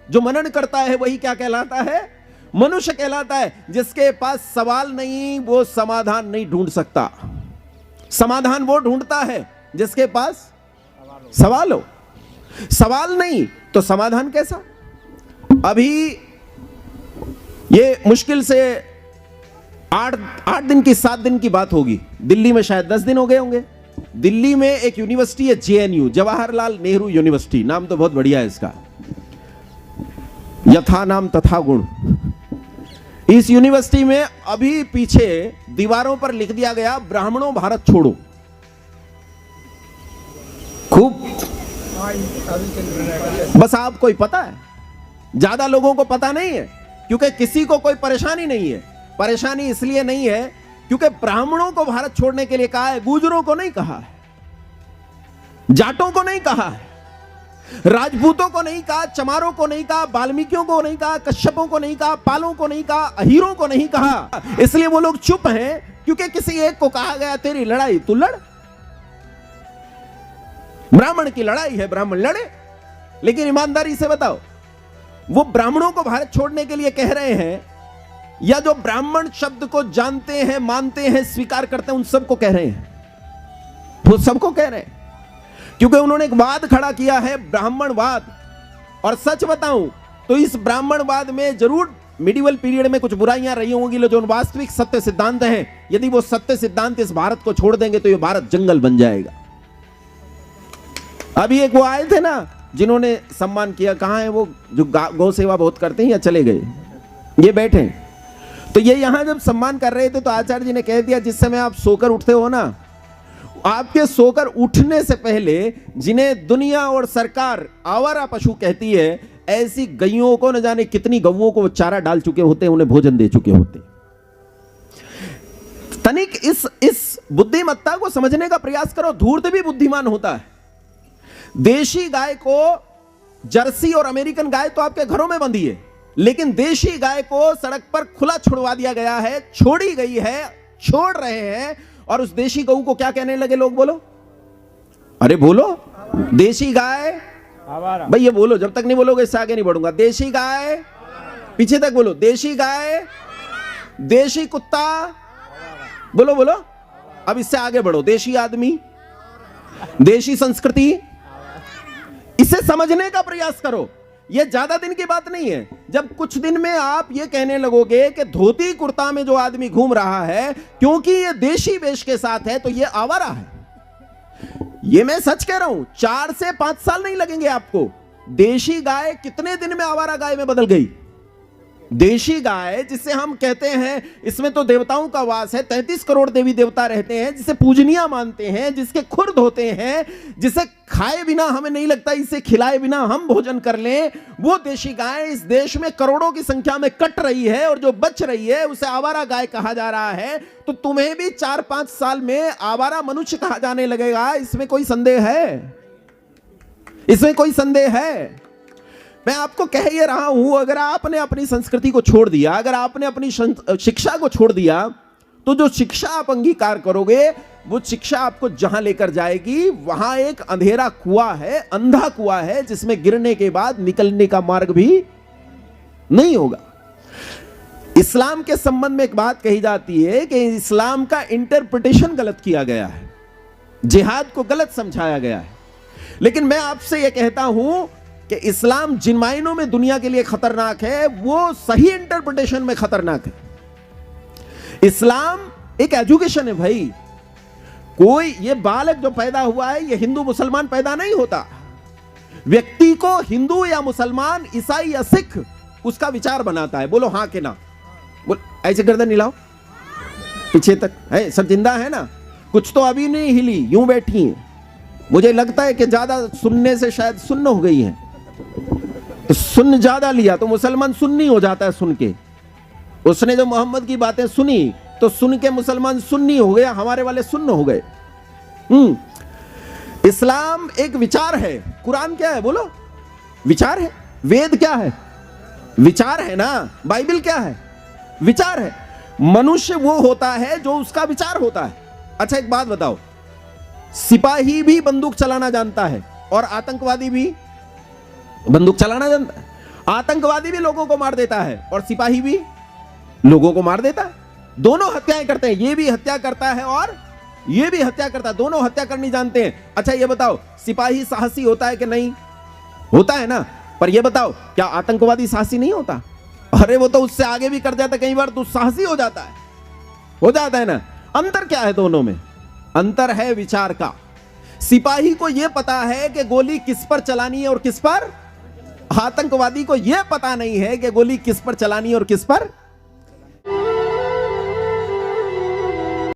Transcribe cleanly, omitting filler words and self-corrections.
जो मनन करता है वही क्या कहलाता है? मनुष्य कहलाता है। जिसके पास सवाल नहीं वो समाधान नहीं ढूंढ सकता। समाधान वो ढूंढता है जिसके पास सवाल हो। सवाल नहीं तो समाधान कैसा? अभी ये मुश्किल से 8 दिन की 7 दिन की बात होगी, दिल्ली में शायद 10 दिन हो गए होंगे। दिल्ली में एक यूनिवर्सिटी है JNU, जवाहरलाल नेहरू यूनिवर्सिटी, नाम तो बहुत बढ़िया है इसका, यथा नाम तथा गुण। इस यूनिवर्सिटी में अभी पीछे दीवारों पर लिख दिया गया ब्राह्मणों भारत छोड़ो। खूब बस आपको ही पता है, ज्यादा लोगों को पता नहीं है, क्योंकि किसी को कोई परेशानी नहीं है। परेशानी इसलिए नहीं है क्योंकि ब्राह्मणों को भारत छोड़ने के लिए कहा है, गुजरों को नहीं कहा है, जाटों को नहीं कहा है, राजपूतों को नहीं कहा, चमारों को नहीं कहा, वाल्मीकियों को नहीं कहा, कश्यपों को नहीं कहा, पालों को नहीं कहा, अहीरों को नहीं कहा। इसलिए वो लोग चुप हैं क्योंकि किसी एक को कहा गया तेरी लड़ाई तू लड़। ब्राह्मण की लड़ाई है, ब्राह्मण लड़े। लेकिन ईमानदारी से बताओ, वो ब्राह्मणों को भारत छोड़ने के लिए कह रहे हैं या जो ब्राह्मण शब्द को जानते हैं, मानते हैं, स्वीकार करते हैं, उन सबको कह रहे हैं? वो सबको कह रहे हैं क्योंकि उन्होंने एक वाद खड़ा किया है, ब्राह्मणवाद। और सच बताऊं तो इस ब्राह्मणवाद में जरूर मिडिवल पीरियड में कुछ बुराइयां रही होंगी, जो वास्तविक सत्य सिद्धांत हैं, यदि वो सत्य सिद्धांत इस भारत को छोड़ देंगे तो ये भारत जंगल बन जाएगा। अभी एक वो आए थे ना जिन्होंने सम्मान किया, कहां है वो जो गौ सेवा बहुत करते हैं, या चले गए? ये बैठे हैं। तो ये यहां जब सम्मान कर रहे थे तो आचार्य जी ने कह दिया, जिस समय आप सोकर उठते हो ना, आपके सोकर उठने से पहले जिन्हें दुनिया और सरकार आवारा पशु कहती है, ऐसी गैयों को न जाने कितनी गौओं को वो चारा डाल चुके होते हैं, उन्हें भोजन दे चुके होते। तनिक इस बुद्धिमत्ता को समझने का प्रयास करो। धूर्त भी बुद्धिमान होता है। देशी गाय को, जर्सी और अमेरिकन गाय तो आपके घरों में बंधी है, लेकिन देशी गाय को सड़क पर खुला छुड़वा दिया गया है, छोड़ी गई है, छोड़ रहे हैं। और उस देशी गऊ को क्या कहने लगे लोग? बोलो, अरे बोलो, देशी गाय। भाई ये बोलो, जब तक नहीं बोलोगे इससे आगे नहीं बढ़ूंगा। देशी गाय, पीछे तक बोलो, देशी गाय, देशी कुत्ता, बोलो बोलो, अब इससे आगे बढ़ो, देशी आदमी, देशी संस्कृति। इसे समझने का प्रयास करो। यह ज्यादा दिन की बात नहीं है। जब कुछ दिन में आप ये कहने लगोगे कि धोती कुर्ता में जो आदमी घूम रहा है क्योंकि ये देशी वेश के साथ है तो ये आवारा है। ये मैं सच कह रहा हूं, 4 से 5 साल नहीं लगेंगे आपको। देशी गाय कितने दिन में आवारा गाय में बदल गई? देशी गाय जिसे हम कहते हैं, इसमें तो देवताओं का वास है, 33 करोड़ देवी देवता रहते हैं, जिसे पूजनीय मानते हैं, जिसके खुर्द होते हैं, जिसे खाए बिना हमें नहीं लगता इसे खिलाए बिना हम भोजन कर लें, वो देशी गाय इस देश में करोड़ों की संख्या में कट रही है और जो बच रही है उसे आवारा गाय कहा जा रहा है। तो तुम्हें भी 4-5 साल में आवारा मनुष्य कहा जाने लगेगा। इसमें कोई संदेह है? इसमें कोई संदेह है? मैं आपको कह ये रहा हूं, अगर आपने अपनी संस्कृति को छोड़ दिया, अगर आपने अपनी शिक्षा को छोड़ दिया, तो जो शिक्षा आप अंगीकार करोगे वो शिक्षा आपको जहां लेकर जाएगी वहां एक अंधेरा कुआं है, अंधा कुआं है, जिसमें गिरने के बाद निकलने का मार्ग भी नहीं होगा। इस्लाम के संबंध में एक बात कही जाती है कि इस्लाम का इंटरप्रिटेशन गलत किया गया है, जिहाद को गलत समझाया गया है। लेकिन मैं आपसे यह कहता हूं कि इस्लाम जिन मायनों में दुनिया के लिए खतरनाक है वो सही इंटरप्रिटेशन में खतरनाक है। इस्लाम एक एजुकेशन है भाई। कोई ये बालक जो पैदा हुआ है ये हिंदू मुसलमान पैदा नहीं होता। व्यक्ति को हिंदू या मुसलमान, ईसाई या सिख उसका विचार बनाता है। बोलो हाँ के ना? बोल, ऐसे गर्दन हिलाओ, पीछे तक है, सब जिंदा है ना? कुछ तो अभी नहीं हिली, यूं बैठी है। मुझे लगता है कि ज्यादा सुनने से शायद सुन्न हो गई है, तो सुन ज्यादा लिया तो मुसलमान सुन्नी हो जाता है सुन के। उसने जो मोहम्मद की बातें सुनी तो सुन के मुसलमान सुन्नी हो गया, हमारे वाले सुन्न हो गए। इस्लाम एक विचार है। कुरान क्या है? बोलो, विचार है। वेद क्या है? विचार है ना। बाइबल क्या है? विचार है। मनुष्य वो होता है जो उसका विचार होता है। अच्छा एक बात बताओ, सिपाही भी बंदूक चलाना जानता है और आतंकवादी भी बंदूक चलाना जानता है। आतंकवादी भी लोगों को मार देता है और सिपाही भी लोगों को मार देता है। दोनों हत्याएं करते हैं, ये भी हत्या करता है और ये भी हत्या करता है, दोनों हत्या करनी जानते हैं। अच्छा ये बताओ, सिपाही साहसी होता है कि नहीं? होता है ना। पर ये बताओ, क्या आतंकवादी साहसी नहीं होता? अरे वो तो उससे आगे भी कर जाता, कई बार तो साहसी हो जाता है ना। अंतर क्या है दोनों में? अंतर है विचार का। सिपाही को यह पता है कि गोली किस पर चलानी है और किस पर, आतंकवादी को यह पता नहीं है कि गोली किस पर चलानी है और किस पर